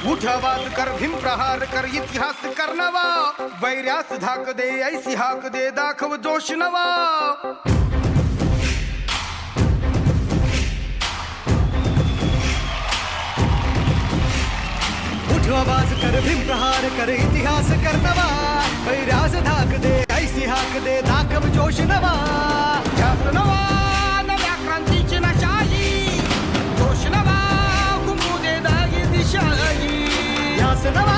उठ आवाज कर भीम प्रहार कर इतिहास कर नवा वैर्यास धाक दे ऐसी हाक दे दाखव जोश नवा उठ आवाज कर भीम प्रहार कर इतिहास कर नवा वैर्यास धाक दे ऐसी हाक दे दाखव जोश नवा ध्यास नवा नव्या क्रांतीची नशाही जोश नवा घुमू दे दागी दिशाही ध्यास नवा